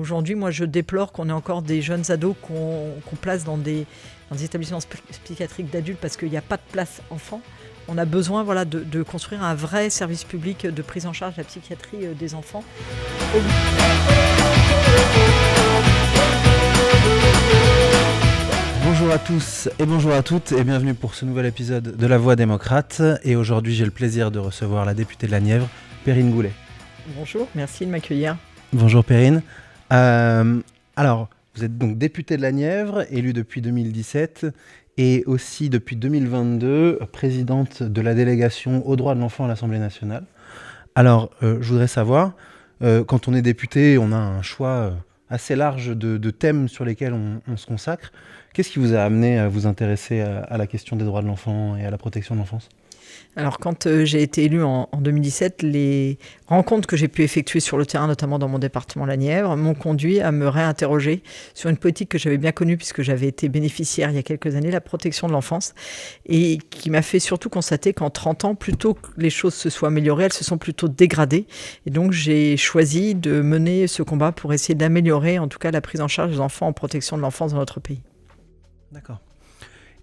Aujourd'hui, moi, je déplore qu'on ait encore des jeunes ados qu'on place dans des établissements psychiatriques d'adultes parce qu'il n'y a pas de place enfant. On a besoin de construire un vrai service public de prise en charge de la psychiatrie des enfants. Bonjour à tous et bonjour à toutes et bienvenue pour ce nouvel épisode de La Voix démocrate. Et aujourd'hui, j'ai le plaisir de recevoir la députée de la Nièvre, Perrine Goulet. Bonjour, merci de m'accueillir. Bonjour Perrine. Alors, vous êtes donc députée de la Nièvre, élue depuis 2017 et aussi depuis 2022 présidente de la délégation aux droits de l'enfant à l'Assemblée nationale. Alors, je voudrais savoir, quand on est député, on a un choix assez large de thèmes sur lesquels on se consacre. Qu'est-ce qui vous a amené à vous intéresser à la question des droits de l'enfant et à la protection de l'enfance ? Alors, quand j'ai été élue en 2017, les rencontres que j'ai pu effectuer sur le terrain, notamment dans mon département la Nièvre, m'ont conduit à me réinterroger sur une politique que j'avais bien connue puisque j'avais été bénéficiaire il y a quelques années, la protection de l'enfance, et qui m'a fait surtout constater qu'en 30 ans, plutôt que les choses se soient améliorées, elles se sont plutôt dégradées. Et donc, j'ai choisi de mener ce combat pour essayer d'améliorer, en tout cas, la prise en charge des enfants en protection de l'enfance dans notre pays. D'accord.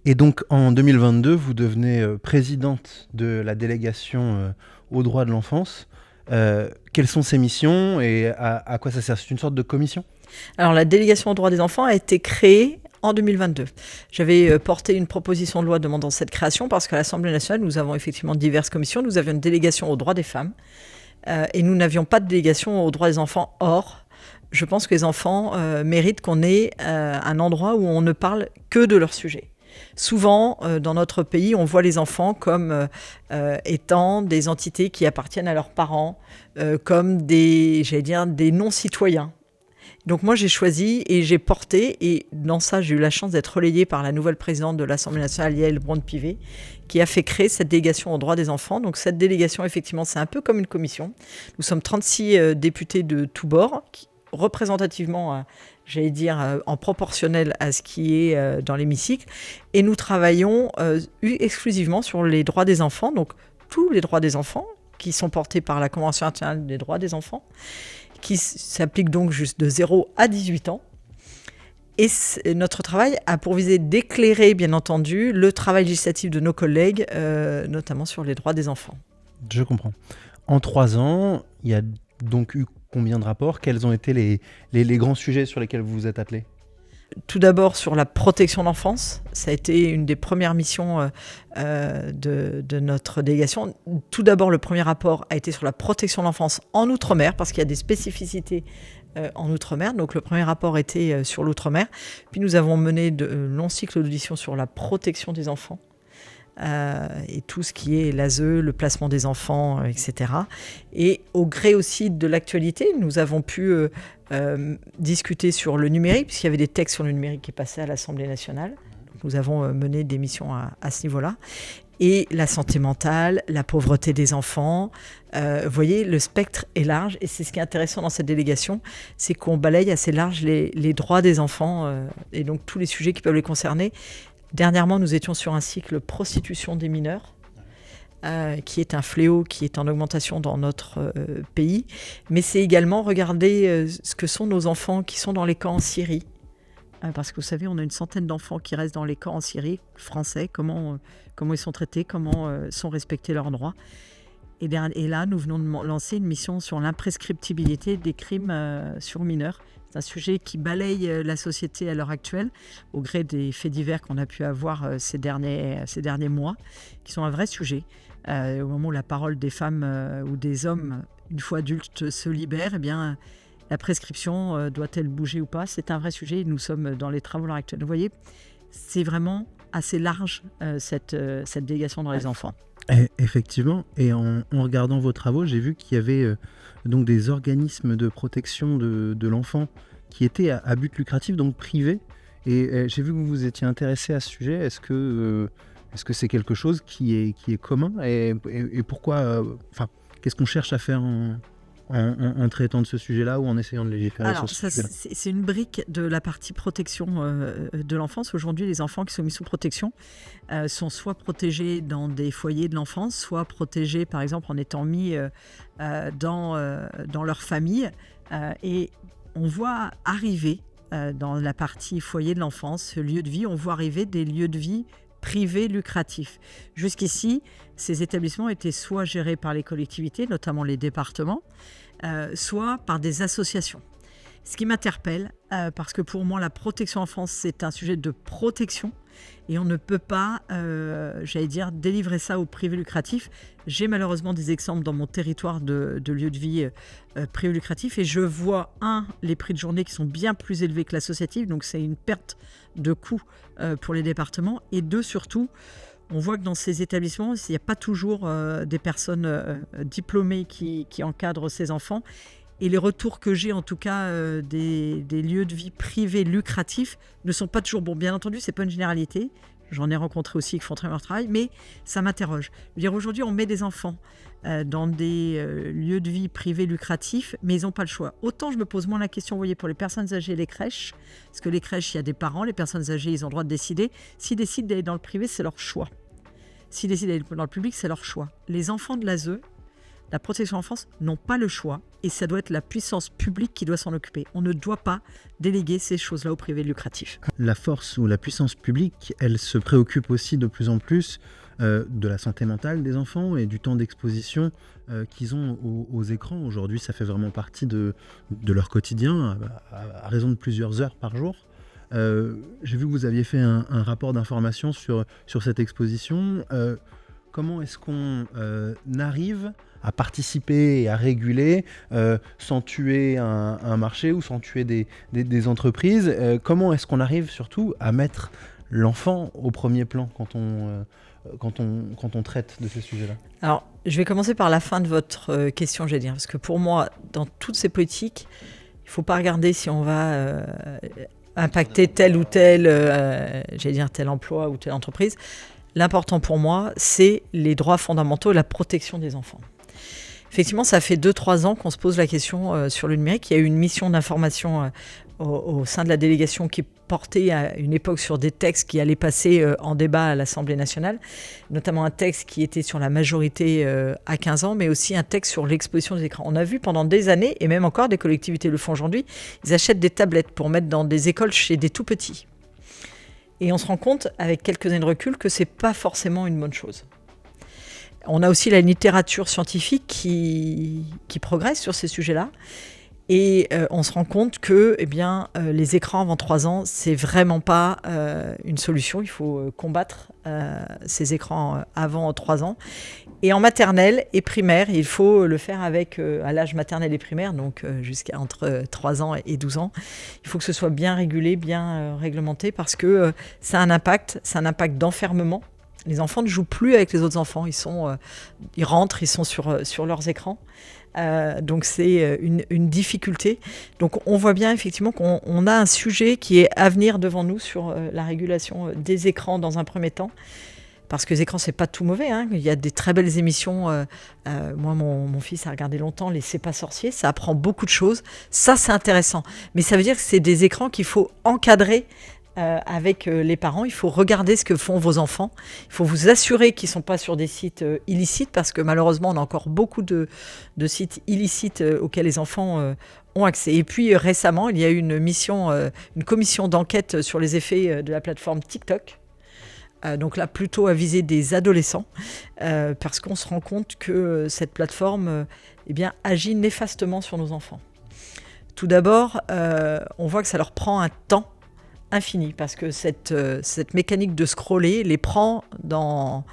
Et donc, en 2022, vous devenez présidente de la délégation aux droits de l'enfance. Quelles sont ses missions et à quoi ça sert ? C'est une sorte de commission ? Alors, la délégation aux droits des enfants a été créée en 2022. J'avais porté une proposition de loi demandant cette création parce qu'à l'Assemblée nationale, nous avons effectivement diverses commissions. Nous avions une délégation aux droits des femmes et nous n'avions pas de délégation aux droits des enfants. Or, je pense que les enfants méritent qu'on ait un endroit où on ne parle que de leur sujet. Souvent, dans notre pays, on voit les enfants comme étant des entités qui appartiennent à leurs parents, comme des non-citoyens. Donc moi, j'ai choisi et j'ai porté, et dans ça, j'ai eu la chance d'être relayée par la nouvelle présidente de l'Assemblée nationale, Yaël Braun-Pivet, qui a fait créer cette délégation aux droits des enfants. Donc cette délégation, effectivement, c'est un peu comme une commission. Nous sommes 36 députés de tous bords, représentativement, en proportionnel à ce qui est dans l'hémicycle. Et nous travaillons exclusivement sur les droits des enfants, donc tous les droits des enfants qui sont portés par la Convention internationale des droits des enfants, qui s'applique donc juste de 0 à 18 ans. Et notre travail a pour visée d'éclairer, bien entendu, le travail législatif de nos collègues, notamment sur les droits des enfants. Je comprends. En 3 ans, il y a donc eu combien de rapports ? Quels ont été les grands sujets sur lesquels vous vous êtes attelés ? Tout d'abord sur la protection de l'enfance. Ça a été une des premières missions de notre délégation. Tout d'abord, le premier rapport a été sur la protection de l'enfance en Outre-mer, parce qu'il y a des spécificités en Outre-mer. Donc le premier rapport était sur l'Outre-mer. Puis nous avons mené de longs cycles d'audition sur la protection des enfants. Et tout ce qui est l'ASE, le placement des enfants, etc. Et au gré aussi de l'actualité, nous avons pu discuter sur le numérique, puisqu'il y avait des textes sur le numérique qui passaient à l'Assemblée nationale. Donc, nous avons mené des missions à ce niveau-là. Et la santé mentale, la pauvreté des enfants. Vous voyez, le spectre est large. Et c'est ce qui est intéressant dans cette délégation, c'est qu'on balaye assez large les droits des enfants et donc tous les sujets qui peuvent les concerner. Dernièrement, nous étions sur un cycle prostitution des mineurs, qui est un fléau qui est en augmentation dans notre pays. Mais c'est également regarder ce que sont nos enfants qui sont dans les camps en Syrie. Parce que vous savez, on a une centaine d'enfants qui restent dans les camps en Syrie, français, comment ils sont traités, comment sont respectés leurs droits. Et là, nous venons de lancer une mission sur l'imprescriptibilité des crimes sur mineurs. C'est un sujet qui balaye la société à l'heure actuelle, au gré des faits divers qu'on a pu avoir ces derniers mois, qui sont un vrai sujet. Au moment où la parole des femmes ou des hommes, une fois adultes, se libère, eh bien, la prescription, doit-elle bouger ou pas ? C'est un vrai sujet. Nous sommes dans les travaux à l'heure actuelle. Vous voyez, c'est vraiment assez large, cette délégation dans les enfants. Effectivement, et en regardant vos travaux, j'ai vu qu'il y avait donc des organismes de protection de l'enfant qui étaient à but lucratif, donc privés. Et j'ai vu que vous vous étiez intéressé à ce sujet. Est-ce que c'est quelque chose qui est commun et pourquoi qu'est-ce qu'on cherche à faire en traitant de ce sujet-là ou en essayant de légiférer sur ce sujet-là? C'est une brique de la partie protection de l'enfance. Aujourd'hui, les enfants qui sont mis sous protection sont soit protégés dans des foyers de l'enfance, soit protégés, par exemple, en étant mis dans leur famille. Et on voit arriver dans la partie foyer de l'enfance, lieu de vie, on voit arriver des lieux de vie privés lucratifs. Jusqu'ici, ces établissements étaient soit gérés par les collectivités, notamment les départements, soit par des associations. Ce qui m'interpelle, parce que pour moi, la protection enfance, c'est un sujet de protection et on ne peut pas, délivrer ça au privé lucratif. J'ai malheureusement des exemples dans mon territoire de lieux de vie privés lucratifs et je vois, les prix de journée qui sont bien plus élevés que l'associatif, donc c'est une perte de coûts pour les départements, et deux, surtout, on voit que dans ces établissements, il n'y a pas toujours des personnes diplômées qui encadrent ces enfants. Et les retours que j'ai, en tout cas, des lieux de vie privés lucratifs ne sont pas toujours bons. Bien entendu, ce n'est pas une généralité. J'en ai rencontré aussi qui font très bien leur travail, mais ça m'interroge. Je veux dire, aujourd'hui, on met des enfants dans des lieux de vie privés lucratifs, mais ils n'ont pas le choix. Autant je me pose moins la question, vous voyez, pour les personnes âgées et les crèches, parce que les crèches, il y a des parents, les personnes âgées, ils ont le droit de décider. S'ils décident d'aller dans le privé, c'est leur choix. S'ils décident d'aller dans le public, c'est leur choix. Les enfants de l'ASE, la protection de l'enfance, n'ont pas le choix et ça doit être la puissance publique qui doit s'en occuper. On ne doit pas déléguer ces choses-là au privé lucratif. La force ou la puissance publique, elle se préoccupe aussi de plus en plus de la santé mentale des enfants et du temps d'exposition qu'ils ont aux écrans. Aujourd'hui, ça fait vraiment partie de leur quotidien, à raison de plusieurs heures par jour. J'ai vu que vous aviez fait un rapport d'information sur cette exposition. Comment est-ce qu'on arrive à participer et à réguler sans tuer un marché ou sans tuer des entreprises? Comment est-ce qu'on arrive surtout à mettre l'enfant au premier plan quand on traite de ces sujets-là? Alors, je vais commencer par la fin de votre question, j'allais dire, parce que pour moi, dans toutes ces politiques, il ne faut pas regarder si on va impacter tel ou tel, tel emploi ou telle entreprise. L'important pour moi, c'est les droits fondamentaux et la protection des enfants. Effectivement, ça fait 2-3 ans qu'on se pose la question sur le numérique. Il y a eu une mission d'information au sein de la délégation qui portait à une époque sur des textes qui allaient passer en débat à l'Assemblée nationale, notamment un texte qui était sur la majorité à 15 ans, mais aussi un texte sur l'exposition des écrans. On a vu pendant des années, et même encore des collectivités le font aujourd'hui, ils achètent des tablettes pour mettre dans des écoles chez des tout-petits. Et on se rend compte, avec quelques années de recul, que ce n'est pas forcément une bonne chose. On a aussi la littérature scientifique qui progresse sur ces sujets-là. Et on se rend compte que les écrans avant 3 ans, c'est vraiment pas une solution. Il faut combattre ces écrans avant 3 ans. Et en maternelle et primaire, il faut le faire avec, à l'âge maternel et primaire, donc jusqu'à entre 3 ans et 12 ans. Il faut que ce soit bien régulé, bien réglementé, parce que ça a un impact d'enfermement. Les enfants ne jouent plus avec les autres enfants, ils rentrent, ils sont sur leurs écrans. Donc c'est une difficulté. Donc on voit bien effectivement qu'on a un sujet qui est à venir devant nous sur la régulation des écrans dans un premier temps. Parce que les écrans, c'est pas tout mauvais, hein. Il y a des très belles émissions. Moi, mon fils a regardé longtemps les C'est pas sorcier. Ça apprend beaucoup de choses. Ça, c'est intéressant. Mais ça veut dire que c'est des écrans qu'il faut encadrer avec les parents. Il faut regarder ce que font vos enfants. Il faut vous assurer qu'ils ne sont pas sur des sites illicites, parce que malheureusement, on a encore beaucoup de sites illicites auxquels les enfants ont accès. Et puis récemment, il y a eu une commission d'enquête sur les effets de la plateforme TikTok. Donc là, plutôt à viser des adolescents, parce qu'on se rend compte que cette plateforme agit néfastement sur nos enfants. Tout d'abord, on voit que ça leur prend un temps infini, parce que cette mécanique de scroller les prend dans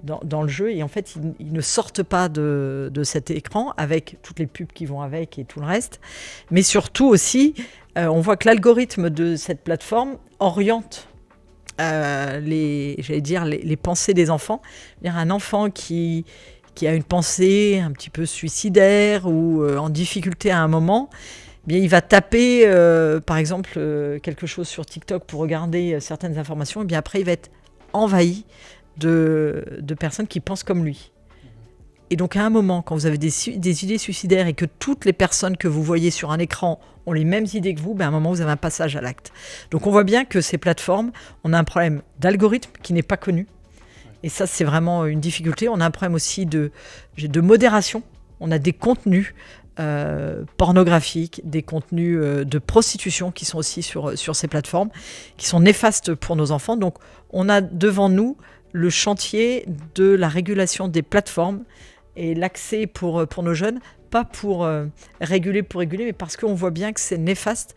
le jeu, et en fait, ils ne sortent pas de cet écran avec toutes les pubs qui vont avec et tout le reste. Mais surtout aussi, on voit que l'algorithme de cette plateforme oriente les pensées des enfants. Un enfant qui a une pensée un petit peu suicidaire ou en difficulté à un moment, il va taper par exemple quelque chose sur TikTok pour regarder certaines informations, et après il va être envahi de personnes qui pensent comme lui. Et donc à un moment, quand vous avez des idées suicidaires et que toutes les personnes que vous voyez sur un écran ont les mêmes idées que vous, à un moment vous avez un passage à l'acte. Donc on voit bien que ces plateformes, on a un problème d'algorithme qui n'est pas connu. Et ça, c'est vraiment une difficulté. On a un problème aussi de modération. On a des contenus pornographiques, des contenus de prostitution qui sont aussi sur ces plateformes, qui sont néfastes pour nos enfants. Donc on a devant nous le chantier de la régulation des plateformes et l'accès pour nos jeunes, pas pour réguler, mais parce qu'on voit bien que c'est néfaste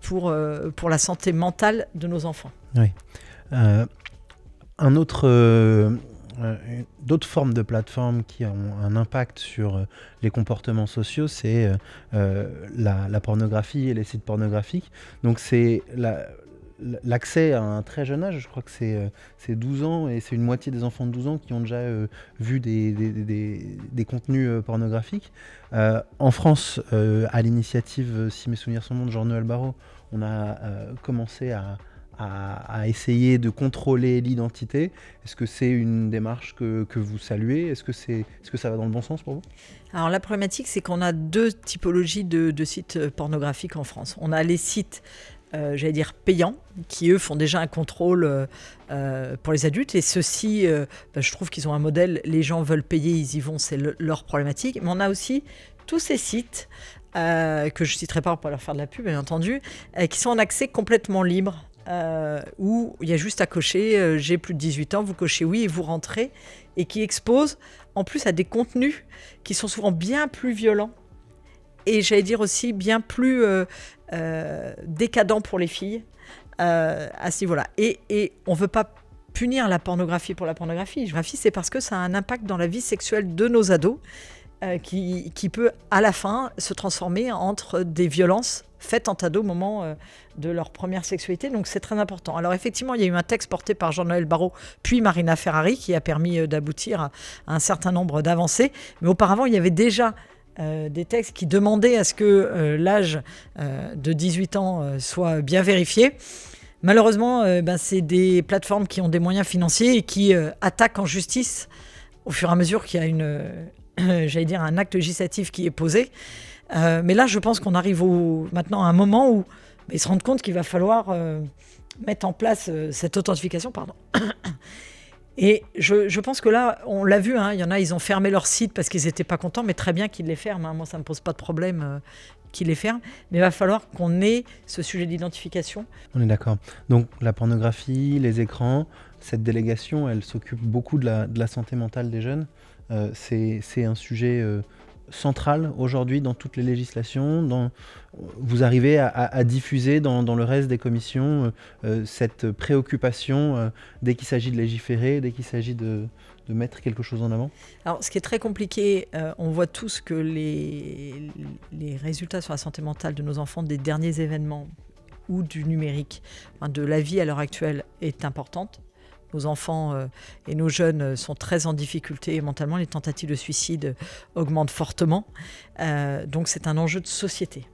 pour la santé mentale de nos enfants. Oui. D'autres formes de plateformes qui ont un impact sur les comportements sociaux, c'est la pornographie et les sites pornographiques. Donc c'est l'accès à un très jeune âge, je crois que c'est 12 ans, et c'est une moitié des enfants de 12 ans qui ont déjà vu des contenus pornographiques. En France, à l'initiative, si mes souvenirs sont bons, de Jean-Noël Barrot, on a commencé à essayer de contrôler l'identité. Est-ce que c'est une démarche que vous saluez ? Est-ce que ça va dans le bon sens pour vous ? Alors la problématique, c'est qu'on a deux typologies de sites pornographiques en France. On a les sites payants, qui eux font déjà un contrôle pour les adultes, et ceux-ci, je trouve qu'ils ont un modèle, les gens veulent payer, ils y vont, c'est leur problématique. Mais on a aussi tous ces sites, que je ne citerai pas pour pas leur faire de la pub, bien entendu, qui sont en accès complètement libre, où il y a juste à cocher j'ai plus de 18 ans, vous cochez oui et vous rentrez, et qui exposent en plus à des contenus qui sont souvent bien plus violents, et aussi bien plus décadents pour les filles à ce niveau-là. Et on ne veut pas punir la pornographie pour la pornographie. La pornographie, c'est parce que ça a un impact dans la vie sexuelle de nos ados qui peut à la fin se transformer entre des violences faites en ados au moment de leur première sexualité. Donc c'est très important. Alors effectivement, il y a eu un texte porté par Jean-Noël Barrot puis Marina Ferrari qui a permis d'aboutir à un certain nombre d'avancées. Mais auparavant, il y avait déjà des textes qui demandaient à ce que l'âge de 18 ans soit bien vérifié. Malheureusement, c'est des plateformes qui ont des moyens financiers et qui attaquent en justice au fur et à mesure qu'il y a un acte législatif qui est posé. Mais là, je pense qu'on arrive maintenant à un moment où ils se rendent compte qu'il va falloir mettre en place cette authentification. Et je pense que là, on l'a vu, il y en a, ils ont fermé leur site parce qu'ils n'étaient pas contents, mais très bien qu'ils les ferment. Moi, ça ne me pose pas de problème qu'ils les ferment. Mais il va falloir qu'on ait ce sujet d'identification. On est d'accord. Donc la pornographie, les écrans, cette délégation, elle s'occupe beaucoup de la santé mentale des jeunes. C'est un sujet central aujourd'hui dans toutes les législations. Vous arrivez à diffuser dans le reste des commissions cette préoccupation dès qu'il s'agit de légiférer, dès qu'il s'agit de mettre quelque chose en avant ? Alors, ce qui est très compliqué, on voit tous que les résultats sur la santé mentale de nos enfants des derniers événements ou du numérique, de la vie à l'heure actuelle, est importante. Nos enfants et nos jeunes sont très en difficulté mentalement. Les tentatives de suicide augmentent fortement. Donc c'est un enjeu de société.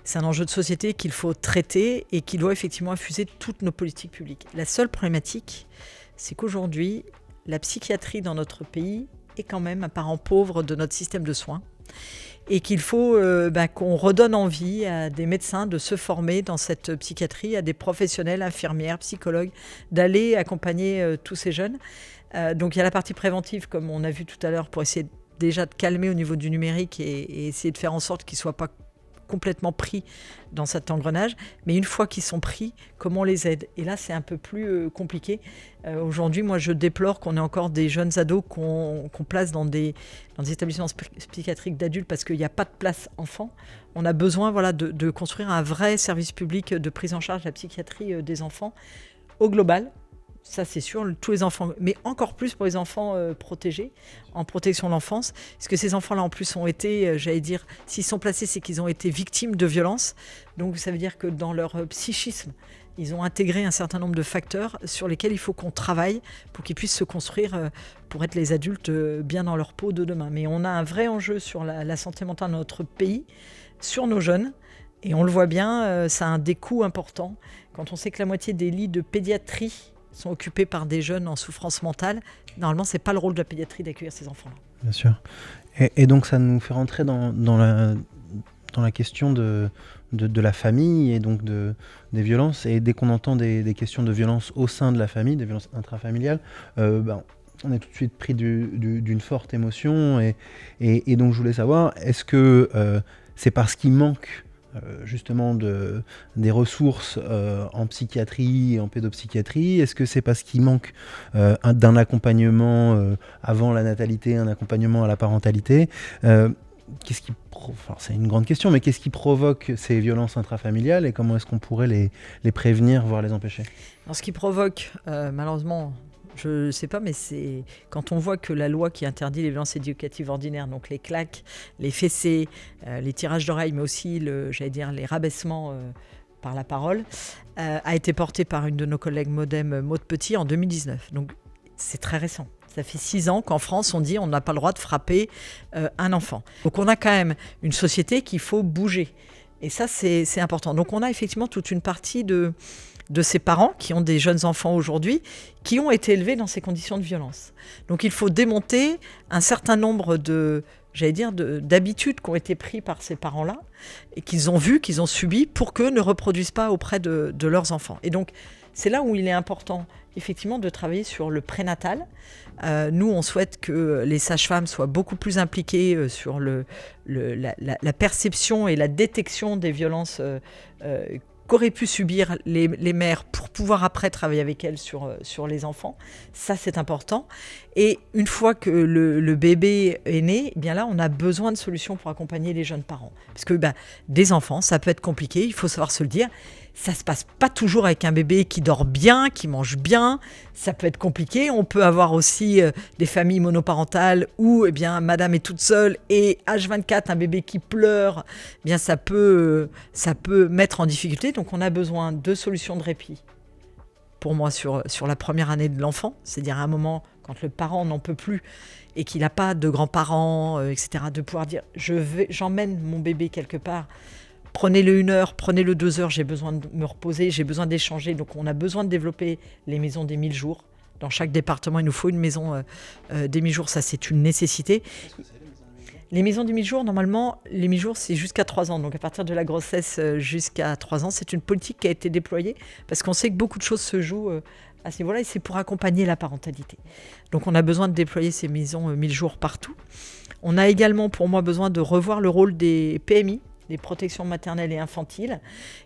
C'est un enjeu de société qu'il faut traiter et qui doit effectivement infuser toutes nos politiques publiques. La seule problématique, c'est qu'aujourd'hui, la psychiatrie dans notre pays est quand même un parent pauvre de notre système de soins. Et qu'il faut qu'on redonne envie à des médecins de se former dans cette psychiatrie, à des professionnels, infirmières, psychologues, d'aller accompagner tous ces jeunes. Donc il y a la partie préventive, comme on a vu tout à l'heure, pour essayer déjà de calmer au niveau du numérique et essayer de faire en sorte qu'ils ne soient pas complètement pris dans cet engrenage. Mais une fois qu'ils sont pris, comment on les aide ? Et là, c'est un peu plus compliqué. Aujourd'hui, moi, je déplore qu'on ait encore des jeunes ados qu'on place dans des établissements psychiatriques d'adultes parce qu'il n'y a pas de place enfant. On a besoin de construire un vrai service public de prise en charge de la psychiatrie des enfants au global. Ça, c'est sûr, tous les enfants, mais encore plus pour les enfants protégés, en protection de l'enfance. Parce que ces enfants-là, en plus, ont été, s'ils sont placés, c'est qu'ils ont été victimes de violences. Donc, ça veut dire que dans leur psychisme, ils ont intégré un certain nombre de facteurs sur lesquels il faut qu'on travaille pour qu'ils puissent se construire pour être les adultes bien dans leur peau de demain. Mais on a un vrai enjeu sur la santé mentale dans notre pays, sur nos jeunes. Et on le voit bien, ça a un décoût important. Quand on sait que la moitié des lits de pédiatrie sont occupés par des jeunes en souffrance mentale, normalement, ce n'est pas le rôle de la pédiatrie d'accueillir ces enfants-là. Bien sûr. Et donc, ça nous fait rentrer dans la question de la famille et donc des violences. Et dès qu'on entend des questions de violences au sein de la famille, des violences intrafamiliales, on est tout de suite pris d'une forte émotion et donc je voulais savoir, est-ce que c'est parce qu'il manque justement des ressources en psychiatrie et en pédopsychiatrie? Est-ce que c'est parce qu'il manque d'un accompagnement avant la natalité, un accompagnement à la parentalité? C'est une grande question, mais qu'est-ce qui provoque ces violences intrafamiliales et comment est-ce qu'on pourrait les prévenir, voire les empêcher? Alors, ce qui provoque, malheureusement, je ne sais pas, mais c'est quand on voit que la loi qui interdit les violences éducatives ordinaires, donc les claques, les fessées, les tirages d'oreilles, mais aussi les rabaissements par la parole, a été portée par une de nos collègues MoDem, Maude Petit, en 2019. Donc c'est très récent. Ça fait 6 ans qu'en France, on dit on n'a pas le droit de frapper un enfant. Donc on a quand même une société qu'il faut bouger. Et ça, c'est important. Donc on a effectivement toute une partie de ces parents qui ont des jeunes enfants aujourd'hui, qui ont été élevés dans ces conditions de violence. Donc il faut démonter un certain nombre d'habitudes qui ont été prises par ces parents-là, et qu'ils ont vues, qu'ils ont subies, pour qu'eux ne reproduisent pas auprès de leurs enfants. Et donc c'est là où il est important, effectivement, de travailler sur le prénatal. Nous, on souhaite que les sages-femmes soient beaucoup plus impliquées sur la perception et la détection des violences qu'auraient pu subir les mères pour pouvoir après travailler avec elles sur les enfants. Ça, c'est important. Et une fois que le bébé est né, eh bien là, on a besoin de solutions pour accompagner les jeunes parents. Parce que des enfants, ça peut être compliqué, il faut savoir se le dire. Ça ne se passe pas toujours avec un bébé qui dort bien, qui mange bien. Ça peut être compliqué. On peut avoir aussi des familles monoparentales où madame est toute seule et H24, un bébé qui pleure, eh bien ça peut mettre en difficulté. Donc on a besoin de solutions de répit, pour moi, sur la première année de l'enfant. C'est-à-dire à un moment, quand le parent n'en peut plus et qu'il n'a pas de grands-parents, etc., de pouvoir dire j'emmène mon bébé quelque part. Prenez-le 1 heure, prenez-le 2 heures, j'ai besoin de me reposer, j'ai besoin d'échanger. Donc on a besoin de développer les maisons des 1000 jours. Dans chaque département, il nous faut une maison des 1000 jours, ça c'est une nécessité. Qu'est-ce que c'est les maisons des 1000 jours? Les maisons des 1000 jours, normalement, les 1000 jours c'est jusqu'à 3 ans. Donc à partir de la grossesse jusqu'à 3 ans, c'est une politique qui a été déployée parce qu'on sait que beaucoup de choses se jouent à ce niveau-là et c'est pour accompagner la parentalité. Donc on a besoin de déployer ces maisons 1000 jours partout. On a également pour moi besoin de revoir le rôle des PMI, des protections maternelles et infantiles,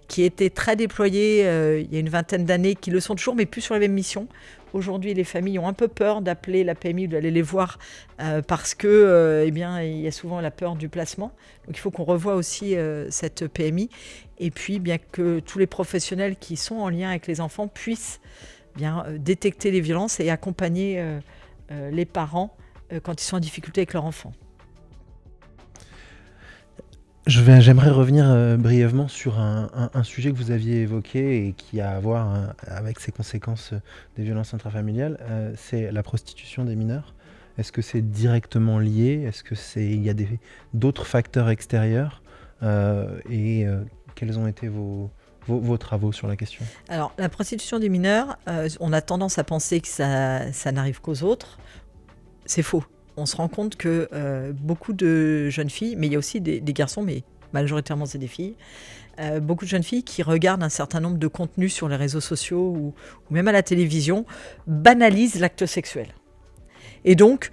qui étaient très déployées il y a une vingtaine d'années, qui le sont toujours, mais plus sur la même mission. Aujourd'hui, les familles ont un peu peur d'appeler la PMI ou d'aller les voir parce que, il y a souvent la peur du placement. Donc, il faut qu'on revoie aussi cette PMI. Et puis, bien que tous les professionnels qui sont en lien avec les enfants puissent détecter les violences et accompagner les parents quand ils sont en difficulté avec leur enfant. J'aimerais revenir brièvement sur un sujet que vous aviez évoqué et qui a à voir avec ces conséquences des violences intrafamiliales, c'est la prostitution des mineurs. Est-ce que c'est directement lié? Est-ce qu'il y a d'autres facteurs extérieurs? Quels ont été vos travaux sur la question? Alors, la prostitution des mineurs, on a tendance à penser que ça n'arrive qu'aux autres. C'est faux. On se rend compte que beaucoup de jeunes filles, mais il y a aussi des garçons, mais majoritairement c'est des filles, beaucoup de jeunes filles qui regardent un certain nombre de contenus sur les réseaux sociaux ou même à la télévision, banalisent l'acte sexuel. Et donc,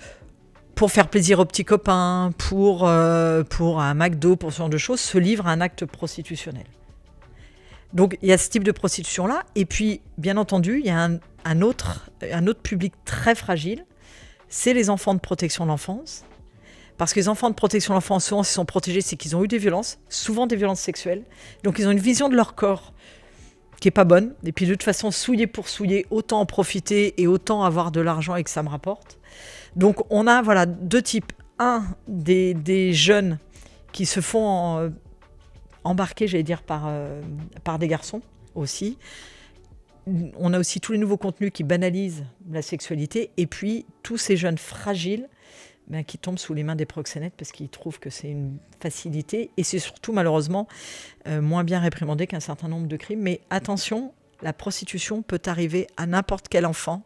pour faire plaisir aux petits copains, pour un McDo, pour ce genre de choses, se livrent à un acte prostitutionnel. Donc il y a ce type de prostitution-là. Et puis, bien entendu, il y a un autre public très fragile, c'est les enfants de protection de l'enfance. Parce que les enfants de protection de l'enfance, souvent, s'ils sont protégés, c'est qu'ils ont eu des violences, souvent des violences sexuelles. Donc, ils ont une vision de leur corps qui n'est pas bonne. Et puis, de toute façon, souiller pour souiller, autant en profiter et autant avoir de l'argent et que ça me rapporte. Donc, on a 2 types. Un, des jeunes qui se font embarquer, par des garçons aussi. On a aussi tous les nouveaux contenus qui banalisent la sexualité et puis tous ces jeunes fragiles qui tombent sous les mains des proxénètes parce qu'ils trouvent que c'est une facilité et c'est surtout malheureusement moins bien réprimandé qu'un certain nombre de crimes. Mais attention, la prostitution peut arriver à n'importe quel enfant.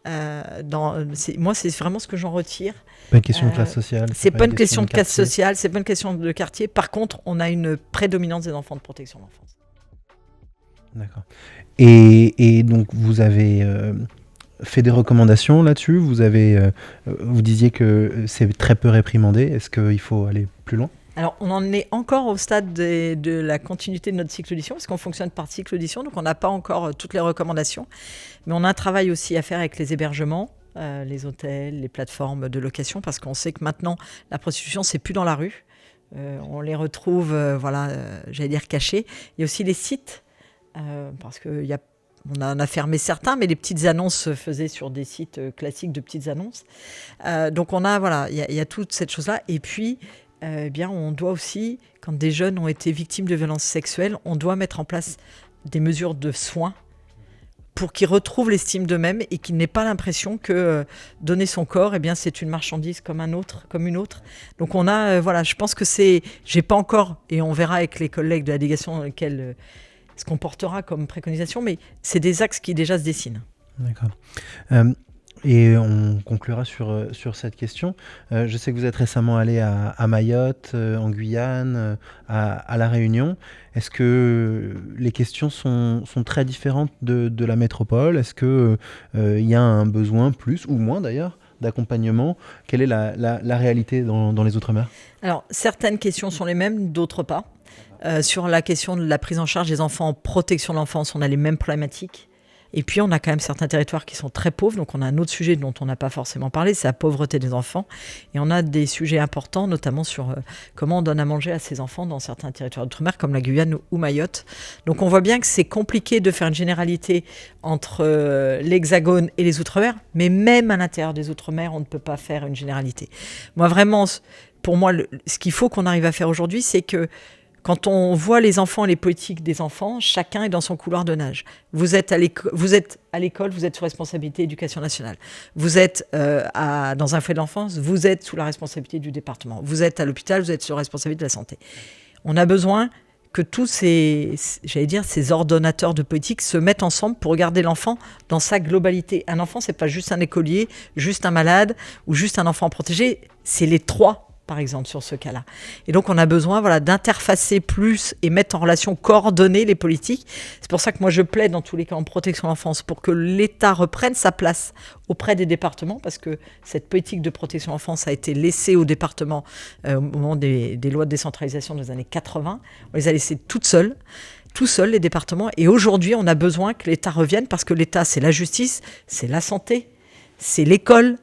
Moi, c'est vraiment ce que j'en retire. Pas une question de classe sociale. C'est pas une question de classe sociale, c'est pas une question de quartier. Par contre, on a une prédominance des enfants de protection de l'enfance. D'accord. Et donc vous avez fait des recommandations là-dessus. Vous disiez que c'est très peu réprimandé. Est-ce qu'il faut aller plus loin ? Alors, on en est encore au stade de la continuité de notre cycle audition, parce qu'on fonctionne par cycle audition, donc on n'a pas encore toutes les recommandations. Mais on a un travail aussi à faire avec les hébergements, les hôtels, les plateformes de location, parce qu'on sait que maintenant, la prostitution, c'est plus dans la rue. On les retrouve, j'allais dire cachés. Il y a aussi les sites, parce qu'on en a fermé certains, mais les petites annonces se faisaient sur des sites classiques de petites annonces. Donc il y a toute cette chose-là. Et puis, on doit aussi, quand des jeunes ont été victimes de violences sexuelles, on doit mettre en place des mesures de soins pour qu'ils retrouvent l'estime d'eux-mêmes et qu'ils n'aient pas l'impression que donner son corps, c'est une marchandise comme une autre. Donc on a, je pense que j'ai pas encore, et on verra avec les collègues de la délégation dans lesquels ce qu'on portera comme préconisation, mais c'est des axes qui déjà se dessinent. D'accord. Et on conclura sur cette question. Je sais que vous êtes récemment allé à Mayotte, en Guyane, à La Réunion. Est-ce que les questions sont très différentes de la métropole ? Est-ce qu'il y a un besoin plus ou moins d'ailleurs d'accompagnement ? Quelle est la réalité dans les Outre-mer ? Alors, certaines questions sont les mêmes, d'autres pas. Sur la question de la prise en charge des enfants en protection de l'enfance, on a les mêmes problématiques. Et puis, on a quand même certains territoires qui sont très pauvres. Donc, on a un autre sujet dont on n'a pas forcément parlé, c'est la pauvreté des enfants. Et on a des sujets importants, notamment sur comment on donne à manger à ces enfants dans certains territoires d'outre-mer, comme la Guyane ou Mayotte. Donc, on voit bien que c'est compliqué de faire une généralité entre l'Hexagone et les Outre-mer. Mais même à l'intérieur des Outre-mer, on ne peut pas faire une généralité. Moi, vraiment, pour moi, ce qu'il faut qu'on arrive à faire aujourd'hui, c'est que quand on voit les enfants et les politiques des enfants, chacun est dans son couloir de nage. Vous êtes à l'école, vous êtes sous responsabilité éducation nationale. Vous êtes dans un foyer de l'enfance, vous êtes sous la responsabilité du département. Vous êtes à l'hôpital, vous êtes sous la responsabilité de la santé. On a besoin que tous ces ordonnateurs de politique se mettent ensemble pour regarder l'enfant dans sa globalité. Un enfant, c'est pas juste un écolier, juste un malade ou juste un enfant protégé, c'est les trois, par exemple, sur ce cas-là. Et donc, on a besoin d'interfacer plus et mettre en relation, coordonner les politiques. C'est pour ça que moi, je plaide dans tous les cas en protection de l'enfance pour que l'État reprenne sa place auprès des départements, parce que cette politique de protection de l'enfance a été laissée aux départements au moment des lois de décentralisation des années 80. On les a laissées tout seuls, les départements. Et aujourd'hui, on a besoin que l'État revienne, parce que l'État, c'est la justice, c'est la santé, c'est l'école.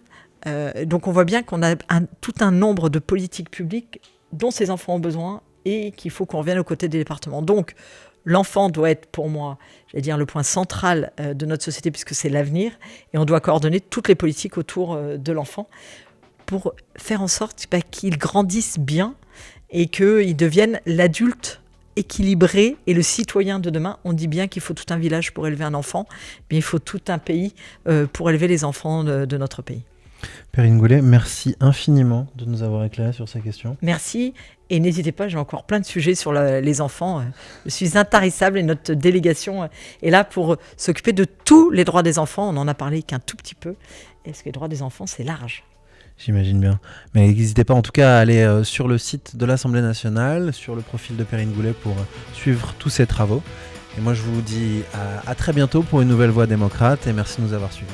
Donc on voit bien qu'on a tout un nombre de politiques publiques dont ces enfants ont besoin et qu'il faut qu'on revienne aux côtés des départements. Donc l'enfant doit être, pour moi, le point central de notre société, puisque c'est l'avenir, et on doit coordonner toutes les politiques autour de l'enfant pour faire en sorte qu'il grandisse bien et qu'il devienne l'adulte équilibré et le citoyen de demain. On dit bien qu'il faut tout un village pour élever un enfant, mais il faut tout un pays pour élever les enfants de notre pays. Perrine Goulet, merci infiniment de nous avoir éclairé sur ces questions. Merci, et n'hésitez pas, j'ai encore plein de sujets sur les enfants. Je suis intarissable et notre délégation est là pour s'occuper de tous les droits des enfants. On n'en a parlé qu'un tout petit peu. Est-ce que les droits des enfants, c'est large ? J'imagine bien. Mais n'hésitez pas en tout cas à aller sur le site de l'Assemblée nationale, sur le profil de Perrine Goulet pour suivre tous ces travaux. Et moi je vous dis à très bientôt pour une nouvelle Voix démocrate et merci de nous avoir suivis.